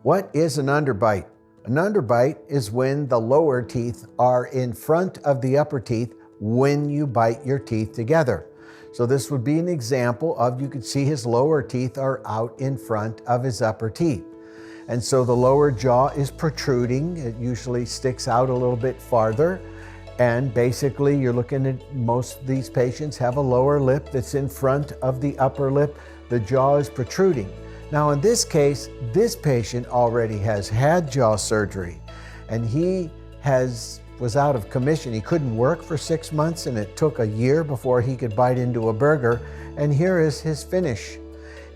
What is an underbite? An underbite is when the lower teeth are in front of the upper teeth when you bite your teeth together. So this would be an example of, you could see his lower teeth are out in front of his upper teeth. And so the lower jaw is protruding. It usually sticks out a little bit farther. And basically you're looking at, most of these patients have a lower lip that's in front of the upper lip. The jaw is protruding. Now in this case, this patient already has had jaw surgery and he was out of commission. He couldn't work for 6 months and it took a year before he could bite into a burger. And here is his finish.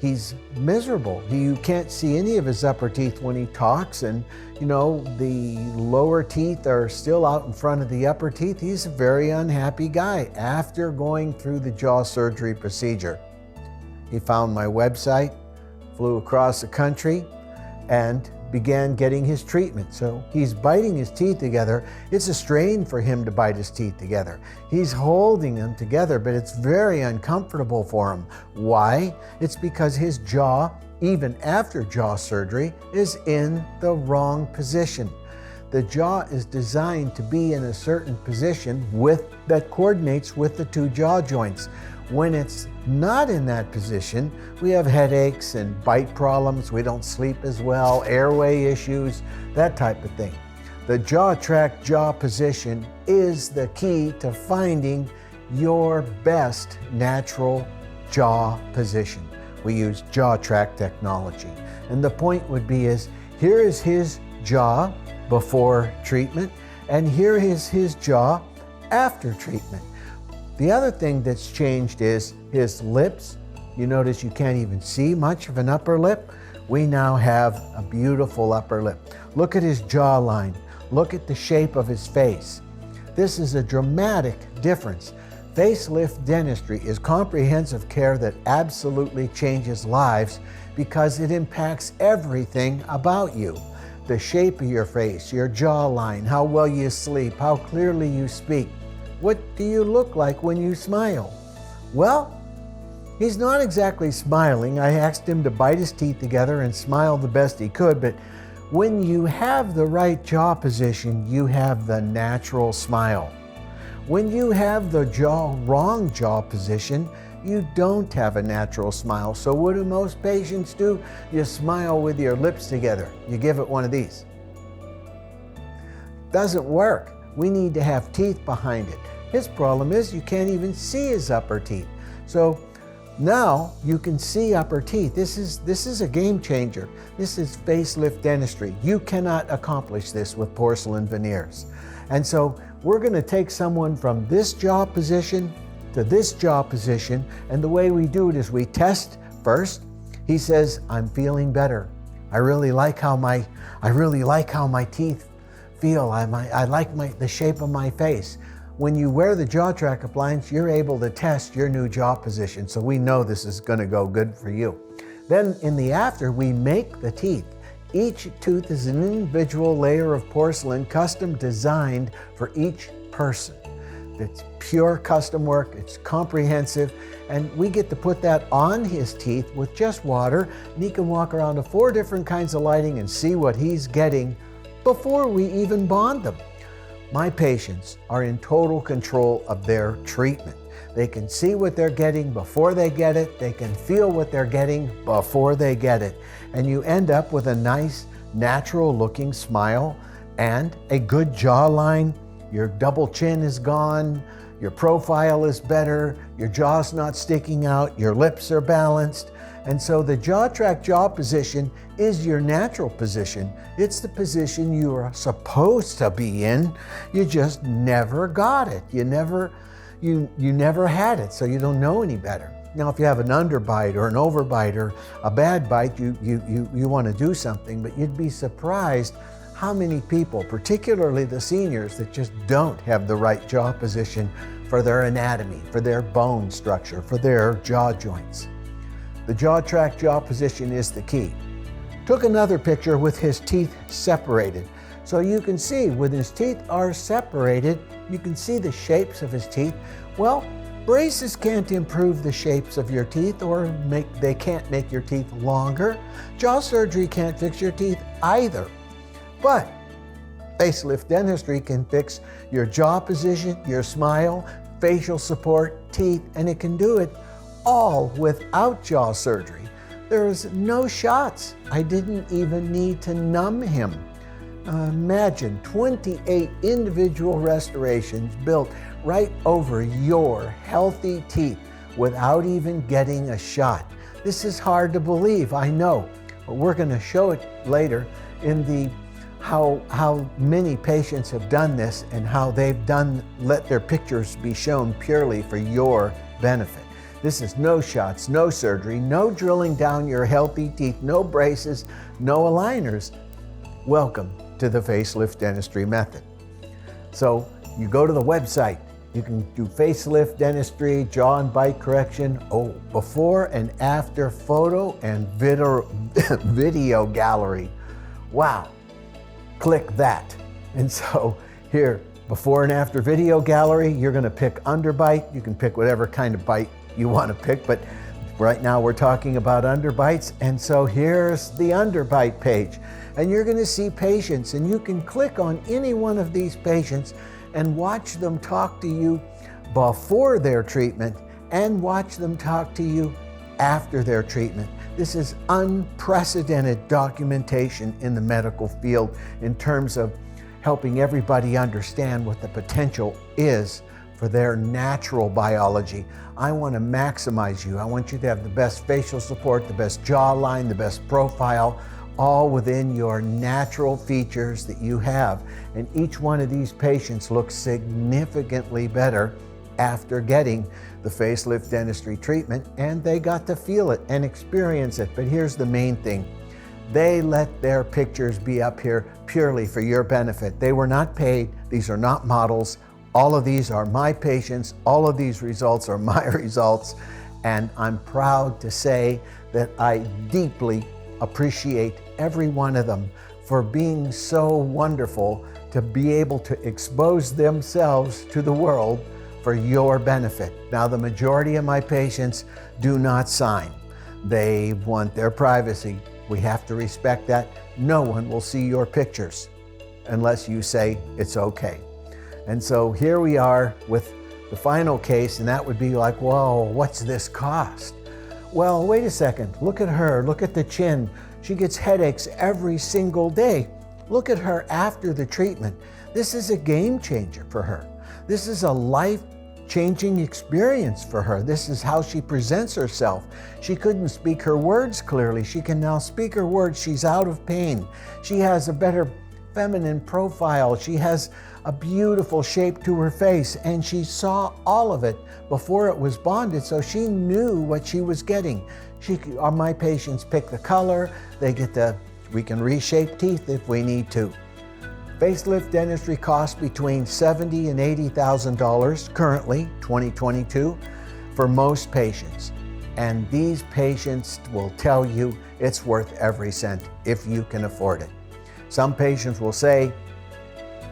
He's miserable. You can't see any of his upper teeth when he talks, and the lower teeth are still out in front of the upper teeth. He's a very unhappy guy after going through the jaw surgery procedure. He found my website, flew across the country, and began getting his treatment. So he's biting his teeth together. It's a strain for him to bite his teeth together. He's holding them together, but it's very uncomfortable for him. Why? It's because his jaw, even after jaw surgery, is in the wrong position. The jaw is designed to be in a certain position that coordinates with the two jaw joints. When it's not in that position, we have headaches and bite problems. We don't sleep as well, airway issues, that type of thing. The JawTrac jaw position is the key to finding your best natural jaw position. We use JawTrac technology. And the point would be here is his jaw before treatment, and here is his jaw after treatment. The other thing that's changed is his lips. You notice you can't even see much of an upper lip. We now have a beautiful upper lip. Look at his jawline. Look at the shape of his face. This is a dramatic difference. Facelift dentistry is comprehensive care that absolutely changes lives because it impacts everything about you. The shape of your face, your jawline, how well you sleep, how clearly you speak. What do you look like when you smile? Well, he's not exactly smiling. I asked him to bite his teeth together and smile the best he could, but when you have the right jaw position, you have the natural smile. When you have the wrong jaw position, you don't have a natural smile. So what do most patients do? You smile with your lips together. You give it one of these. Doesn't work. We need to have teeth behind it. His problem is you can't even see his upper teeth. So now you can see upper teeth. This is a game changer. This is facelift dentistry. You cannot accomplish this with porcelain veneers. And so we're going to take someone from this jaw position to this jaw position, and the way we do it is we test first. He says, "I'm feeling better. I really like how my teeth feel. I like the shape of my face." When you wear the JawTrac appliance, you're able to test your new jaw position, so we know this is going to go good for you. Then in the after, we make the teeth. Each tooth is an individual layer of porcelain, custom designed for each person. It's pure custom work, it's comprehensive, and we get to put that on his teeth with just water, and he can walk around to 4 different kinds of lighting and see what he's getting before we even bond them. My patients are in total control of their treatment. They can see what they're getting before they get it. They can feel what they're getting before they get it. And you end up with a nice, natural looking smile and a good jawline. Your double chin is gone. Your profile is better. Your jaw's not sticking out. Your lips are balanced. And so the JawTrac jaw position is your natural position. It's the position you are supposed to be in. You just never got it. You never had it, so you don't know any better. Now, if you have an underbite or an overbite or a bad bite, you want to do something, but you'd be surprised how many people, particularly the seniors, that just don't have the right jaw position for their anatomy, for their bone structure, for their jaw joints. The JawTrac jaw position is the key. Took another picture with his teeth separated. So you can see when his teeth are separated, you can see the shapes of his teeth. Well, Braces can't improve the shapes of your teeth they can't make your teeth longer. Jaw surgery can't fix your teeth either. But facelift dentistry can fix your jaw position, your smile, facial support, teeth, and it can do it all without jaw surgery. There's no shots. I didn't even need to numb him. Imagine 28 individual restorations built right over your healthy teeth without even getting a shot. This is hard to believe, I know, but we're going to show it later in how many patients have done this and how they've let their pictures be shown purely for your benefit. This is no shots, no surgery, no drilling down your healthy teeth, no braces, no aligners. Welcome to the facelift dentistry method. So you go to the website, you can do facelift dentistry, jaw and bite correction, before and after photo and video gallery. Wow, click that. And so here, before and after video gallery, you're gonna pick Underbite. You can pick whatever kind of bite you wanna pick, but right now we're talking about underbites. And so here's the Underbite page. And you're gonna see patients, and you can click on any one of these patients and watch them talk to you before their treatment and watch them talk to you after their treatment. This is unprecedented documentation in the medical field in terms of helping everybody understand what the potential is for their natural biology. I want to maximize you. I want you to have the best facial support, the best jawline, the best profile, all within your natural features that you have. And each one of these patients looks significantly better after getting the facelift dentistry treatment, and they got to feel it and experience it. But here's the main thing. They let their pictures be up here purely for your benefit. They were not paid. These are not models. All of these are my patients. All of these results are my results. And I'm proud to say that I deeply appreciate every one of them for being so wonderful to be able to expose themselves to the world for your benefit. Now, the majority of my patients do not sign. They want their privacy. We have to respect that. No one will see your pictures unless you say it's okay. And so here we are with the final case, and that would be like, whoa, what's this cost? Well, wait a second, look at her, look at the chin. She gets headaches every single day. Look at her after the treatment. This is a game changer for her. This is a life-changing experience for her. This is how she presents herself. She couldn't speak her words clearly. She can now speak her words. She's out of pain. She has a better feminine profile. She has a beautiful shape to her face, and she saw all of it before it was bonded, so she knew what she was getting. My patients pick the color, we can reshape teeth if we need to. Facelift dentistry costs between $70,000 and $80,000 currently, 2022, for most patients. And these patients will tell you it's worth every cent if you can afford it. Some patients will say,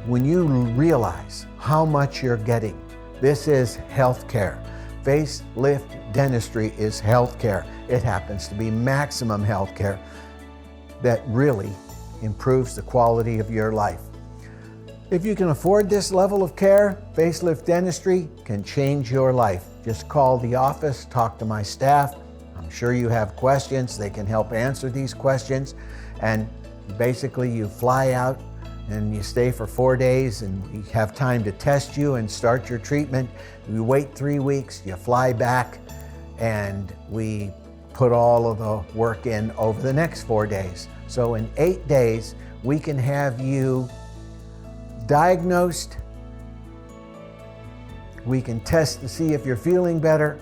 when you realize how much you're getting, this is healthcare. Facelift dentistry is healthcare. It happens to be maximum healthcare that really improves the quality of your life. If you can afford this level of care, facelift dentistry can change your life. Just call the office, talk to my staff. I'm sure you have questions. They can help answer these questions. And basically you fly out and you stay for 4 days, and we have time to test you and start your treatment. We wait 3 weeks, you fly back, and we put all of the work in over the next 4 days. So in 8 days, we can have you diagnosed. We can test to see if you're feeling better.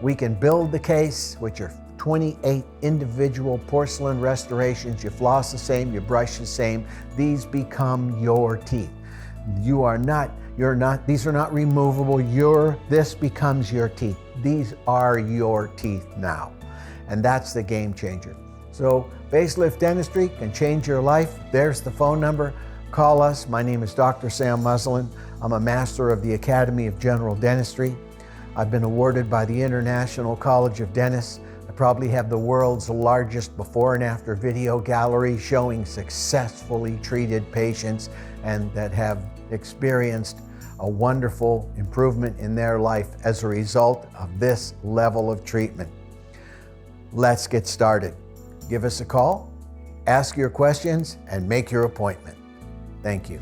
We can build the case, which are 28 individual porcelain restorations. You floss the same, you brush the same. These become your teeth. These are not removable. This becomes your teeth. These are your teeth now. And that's the game changer. So facelift dentistry can change your life. There's the phone number. Call us. My name is Dr. Sam Muslin. I'm a master of the Academy of General Dentistry. I've been awarded by the International College of Dentists. I probably have the world's largest before and after video gallery showing successfully treated patients and that have experienced a wonderful improvement in their life as a result of this level of treatment. Let's get started. Give us a call, ask your questions, and make your appointment. Thank you.